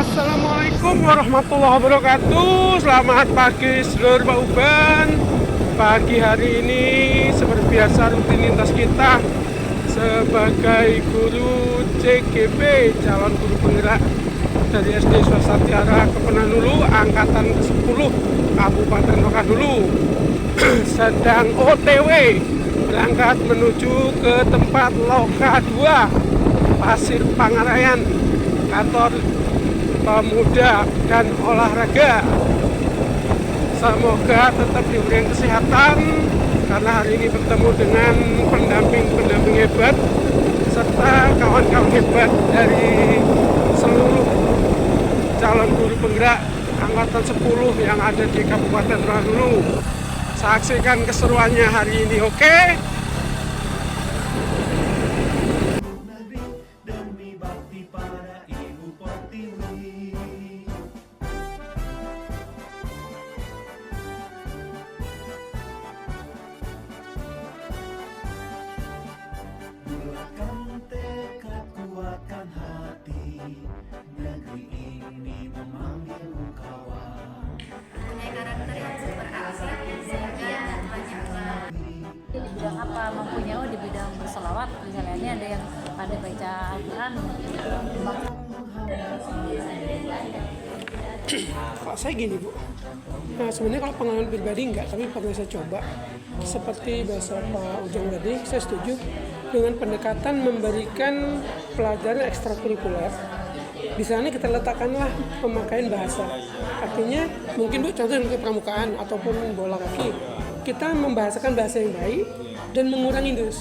Assalamualaikum warahmatullahi wabarakatuh. Selamat pagi seluruh Pak Uban. Pagi hari ini seperti biasa rutinitas kita sebagai guru CGP, calon guru penggerak dari SD Swasta Tiara Kepenanulu angkatan ke-10 Kabupaten Rokanhulu sedang OTW berangkat menuju ke tempat Loka 2 Pasir Pangarayan, kantor pemuda dan olahraga. Semoga tetap diberi kesehatan karena hari ini bertemu dengan pendamping hebat serta kawan-kawan hebat dari seluruh calon guru penggerak angkatan 10 yang ada di Kabupaten Rokanhulu. Saksikan keseruannya hari ini, oke? Di bidang apa mempunyai di bidang berselawat, misalnya ini ada yang pada baca Al-Quran. Kalau saya gini Bu, nah sebenarnya kalau pengalaman pribadi enggak, tapi pernah saya coba seperti bahasa Pak Ujang tadi, saya setuju dengan pendekatan memberikan pelajaran ekstrakurikuler. Di sana kita letakkanlah pemakaian bahasa. Artinya mungkin Bu contoh untuk pramukaan ataupun bola kaki, kita membahasakan bahasa yang baik dan mengurangi itu.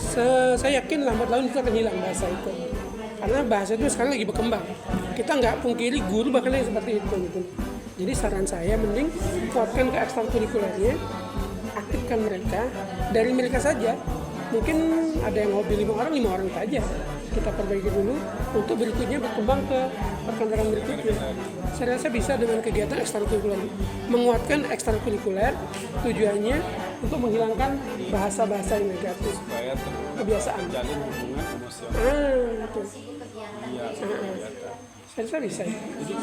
Saya yakin lambat laun itu akan hilang bahasa itu. Karena bahasa itu sekarang lagi berkembang. Kita nggak pungkiri guru bahkan yang seperti itu gitu. Jadi saran saya mending kuatkan ke ekstrakurikulernya, aktifkan mereka dari mereka saja. Mungkin ada yang hobi 5 orang saja. Kita perbaiki dulu untuk berikutnya berkembang ke rekan-rekan berikutnya. Saya rasa bisa dengan kegiatan ekstrakurikuler, menguatkan ekstrakurikuler, tujuannya untuk menghilangkan bahasa-bahasa yang negatif, kebiasaan. Jalin hubungan emosional. Betul. Iya, Saya rasa bisa. Jadi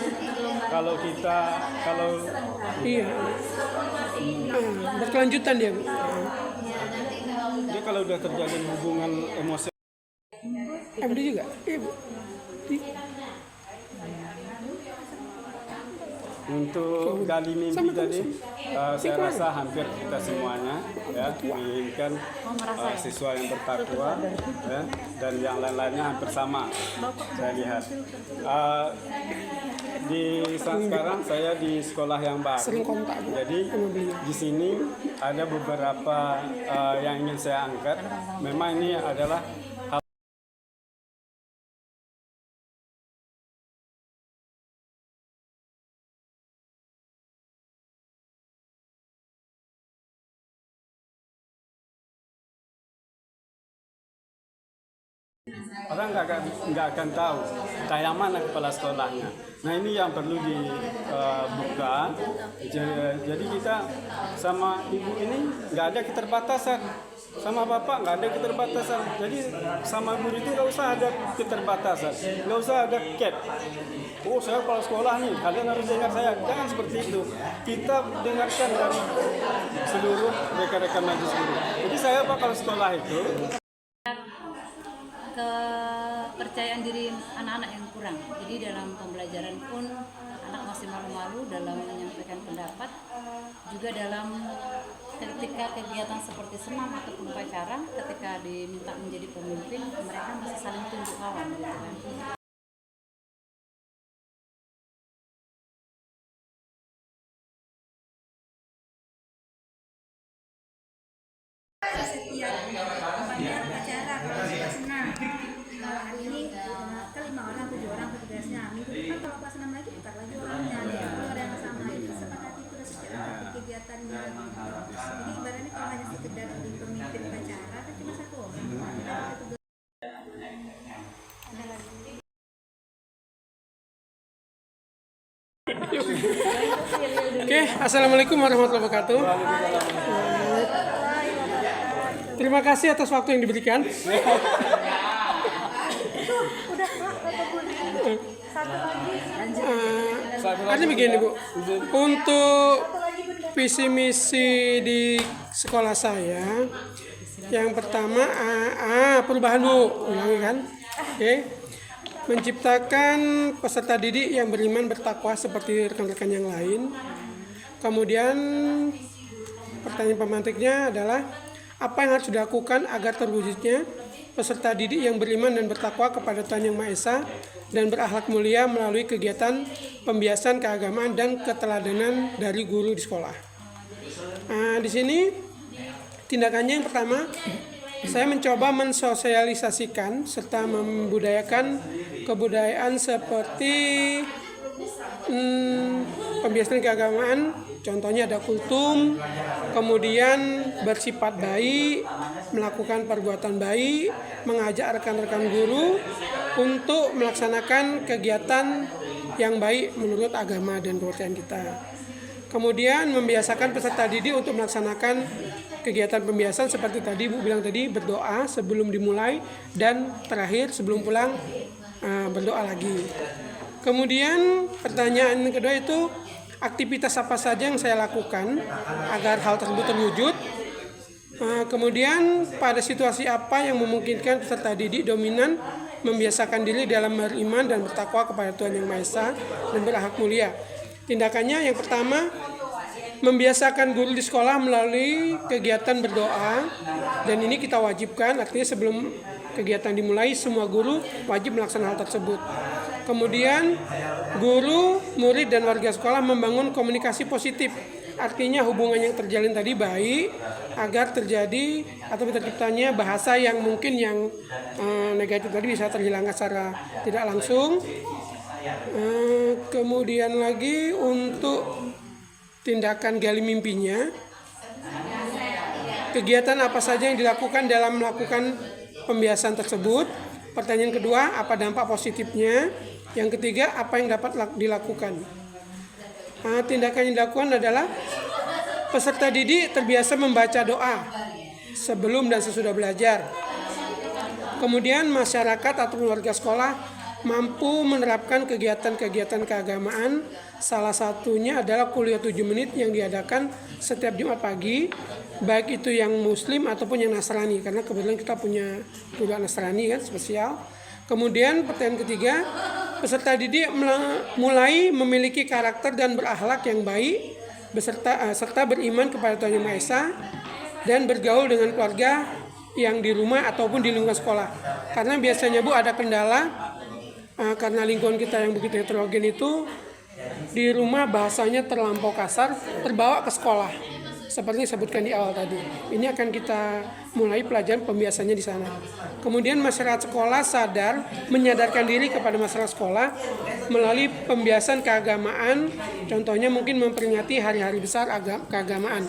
kalau Iya. Berkelanjutan dia, Bu. dia kalau udah terjalin hubungan emosional. MD juga? Iya, Bu. Untuk gali mimpi tadi, saya rasa hampir kita semuanya ya menginginkan siswa yang bertakwa ya, dan yang lain-lainnya hampir sama. Saya lihat sekarang saya di sekolah yang baru, jadi di sini ada beberapa yang ingin saya angkat. Memang ini adalah orang nggak akan tahu kayak mana kepala sekolahnya. Nah ini yang perlu dibuka. Jadi kita sama ibu ini nggak ada keterbatasan, sama bapak nggak ada keterbatasan. Jadi sama guru itu nggak usah ada keterbatasan, nggak usah ada cap. Oh saya kepala sekolah nih, kalian harus dengar saya. Jangan seperti itu. Kita dengarkan dari seluruh rekan-rekan majelis guru. Jadi saya pak kalau sekolah itu Kepercayaan diri anak-anak yang kurang. Jadi dalam pembelajaran pun anak masih malu-malu dalam menyampaikan pendapat. Juga dalam ketika kegiatan seperti senam ataupun upacara, ketika diminta menjadi pemimpin, mereka masih saling tunjuk kawan gitu kan. Setiap upacara kalau kita senam, hari ini ke 5 orang, 7 orang tugasnya. Minggu depan kalau pas senam lagi tukar lagi orangnya. Kalau ada yang sama itu sepakati itu secara kegiatannya. Jadi ibaratnya kalau hanya sekedar di pemimpin upacara kan cuma 1 orang. Oke, assalamualaikum warahmatullahi wabarakatuh. Terima kasih atas waktu yang diberikan. Udah, satu lagi. Artinya begini Bu, untuk visi misi di sekolah saya, yang pertama perubahan Bu, ulangi kan, oke. Menciptakan peserta didik yang beriman bertakwa seperti rekan-rekan yang lain. Kemudian pertanyaan pemantiknya adalah apa yang harus dilakukan agar terwujudnya peserta didik yang beriman dan bertakwa kepada Tuhan Yang Maha Esa dan berakhlak mulia melalui kegiatan pembiasan keagamaan dan keteladanan dari guru di sekolah. Di sini tindakannya yang pertama, saya mencoba mensosialisasikan serta membudayakan kebudayaan seperti pembiasan keagamaan, contohnya ada kultum, kemudian bersifat baik, melakukan perbuatan baik, mengajak rekan-rekan guru untuk melaksanakan kegiatan yang baik menurut agama dan kepercayaan kita. Kemudian membiasakan peserta didik untuk melaksanakan kegiatan pembiasan seperti tadi Bu bilang tadi, berdoa sebelum dimulai dan terakhir sebelum pulang berdoa lagi. Kemudian pertanyaan kedua itu aktivitas apa saja yang saya lakukan agar hal tersebut terwujud. Kemudian pada situasi apa yang memungkinkan peserta didik dominan membiasakan diri dalam beriman dan bertakwa kepada Tuhan Yang Maha Esa dan berakhlak mulia. Tindakannya yang pertama, membiasakan guru di sekolah melalui kegiatan berdoa, dan ini kita wajibkan, artinya sebelum kegiatan dimulai semua guru wajib melaksanakan hal tersebut. Kemudian guru, murid dan warga sekolah membangun komunikasi positif, artinya hubungan yang terjalin tadi baik agar terjadi atau terciptanya bahasa yang mungkin yang negatif tadi bisa terhilangkan secara tidak langsung. Kemudian lagi untuk tindakan gali mimpinya, kegiatan apa saja yang dilakukan dalam melakukan pembiasan tersebut. Pertanyaan kedua, apa dampak positifnya? Yang ketiga, apa yang dapat dilakukan? Tindakan yang dilakukan adalah peserta didik terbiasa membaca doa sebelum dan sesudah belajar. Kemudian masyarakat atau warga sekolah mampu menerapkan kegiatan-kegiatan keagamaan. Salah satunya adalah kuliah 7 menit yang diadakan setiap Jumat pagi, baik itu yang Muslim ataupun yang Nasrani, karena kebetulan kita punya kuliah Nasrani kan spesial. Kemudian pertanyaan ketiga, peserta didik mulai memiliki karakter dan berakhlak yang baik, serta beriman kepada Tuhan Yang Maha Esa dan bergaul dengan keluarga yang di rumah ataupun di lingkungan sekolah. Karena biasanya Bu ada kendala, karena lingkungan kita yang begitu heterogen itu, di rumah bahasanya terlampau kasar, terbawa ke sekolah. Seperti disebutkan di awal tadi. Ini akan kita mulai pelajaran pembiasannya di sana. Kemudian masyarakat sekolah sadar, menyadarkan diri kepada masyarakat sekolah melalui pembiasan keagamaan. Contohnya mungkin memperingati hari-hari besar keagamaan,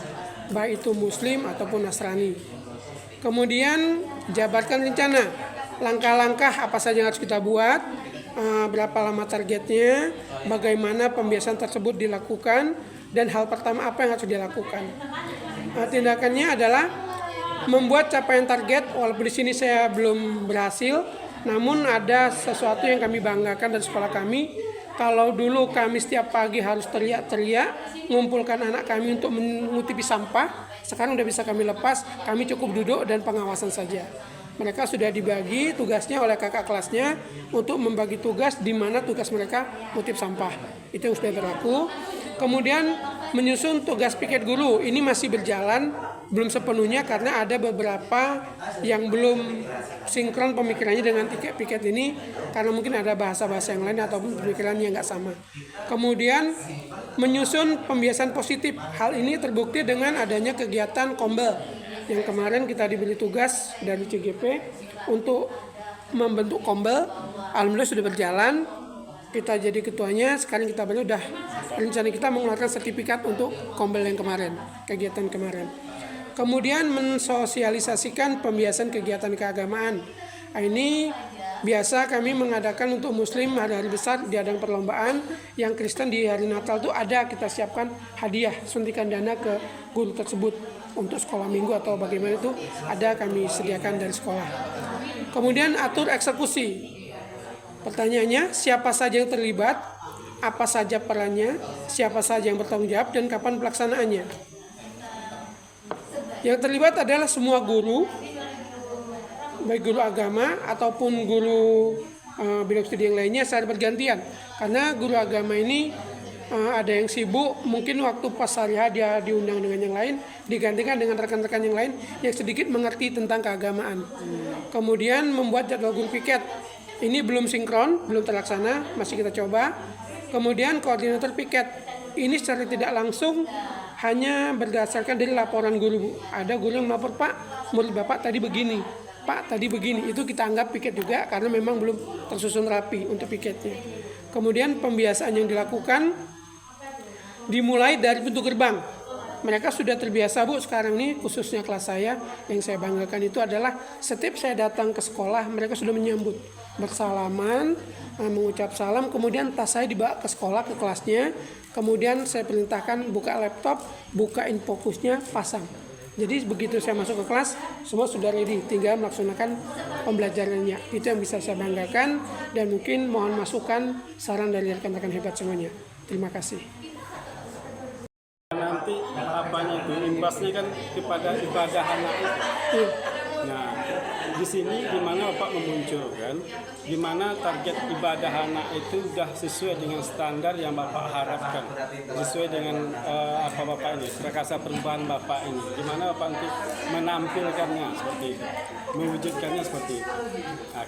baik itu Muslim ataupun Nasrani. Kemudian jabarkan rencana, langkah-langkah apa saja yang harus kita buat, berapa lama targetnya, bagaimana pembiasan tersebut dilakukan, dan hal pertama apa yang harus dilakukan. Tindakannya adalah membuat capaian target. Walaupun di sini saya belum berhasil, namun ada sesuatu yang kami banggakan dari sekolah kami. Kalau dulu kami setiap pagi harus teriak-teriak mengumpulkan anak kami untuk mengutipi sampah, sekarang udah bisa kami lepas, kami cukup duduk dan pengawasan saja. Mereka sudah dibagi tugasnya oleh kakak kelasnya untuk membagi tugas di mana tugas mereka ngutip sampah. Itu yang sudah berlaku. Kemudian menyusun tugas piket guru. Ini masih berjalan, belum sepenuhnya karena ada beberapa yang belum sinkron pemikirannya dengan piket ini karena mungkin ada bahasa-bahasa yang lain ataupun pemikirannya nggak sama. Kemudian menyusun pembiasan positif. Hal ini terbukti dengan adanya kegiatan kombel. Yang kemarin kita diberi tugas dari CGP untuk membentuk kombel. Alhamdulillah sudah berjalan. Kita jadi ketuanya. Sekarang kita udah rencana kita mengeluarkan sertifikat untuk kombel yang kemarin, kegiatan kemarin. Kemudian mensosialisasikan pembiasan kegiatan keagamaan. Ini biasa kami mengadakan untuk Muslim hari-hari besar diadakan perlombaan. Yang Kristen di hari Natal itu ada kita siapkan hadiah suntikan dana ke guru tersebut untuk sekolah minggu atau bagaimana itu ada kami sediakan dari sekolah. Kemudian atur eksekusi. Pertanyaannya siapa saja yang terlibat? apa saja perannya, siapa saja yang bertanggung jawab, dan kapan pelaksanaannya. Yang terlibat adalah semua guru, baik guru agama ataupun guru bidang studi yang lainnya secara bergantian. Karena guru agama ini ada yang sibuk, mungkin waktu pas hari dia diundang dengan yang lain, digantikan dengan rekan-rekan yang lain yang sedikit mengerti tentang keagamaan. Kemudian membuat jadwal guru piket. Ini belum sinkron, belum terlaksana, masih kita coba. Kemudian koordinator piket. Ini secara tidak langsung hanya berdasarkan dari laporan guru, Bu. Ada guru yang melapor, Pak, murid Bapak tadi begini, Pak tadi begini. Itu kita anggap piket juga karena memang belum tersusun rapi untuk piketnya. Kemudian pembiasaan yang dilakukan dimulai dari pintu gerbang. Mereka sudah terbiasa, Bu, sekarang ini khususnya kelas saya, yang saya banggakan itu adalah setiap saya datang ke sekolah mereka sudah menyambut, bersalaman, mengucap salam, kemudian tas saya dibawa ke sekolah, ke kelasnya, kemudian saya perintahkan buka laptop, buka infocusnya, pasang. Jadi begitu saya masuk ke kelas, semua sudah ready, tinggal melaksanakan pembelajarannya. Itu yang bisa saya banggakan, dan mungkin mohon masukan, saran dari rekan-rekan hebat semuanya. Terima kasih. Nanti apanya itu imbasnya kan kepada ibadah anak itu. Nah, di sini di mana Bapak memunculkan, di mana target ibadah anak itu sudah sesuai dengan standar yang Bapak harapkan, sesuai dengan apa Bapak ini, prakasa perubahan Bapak ini, di mana Bapak nanti menampilkannya seperti itu, mewujudkannya seperti itu. Nah,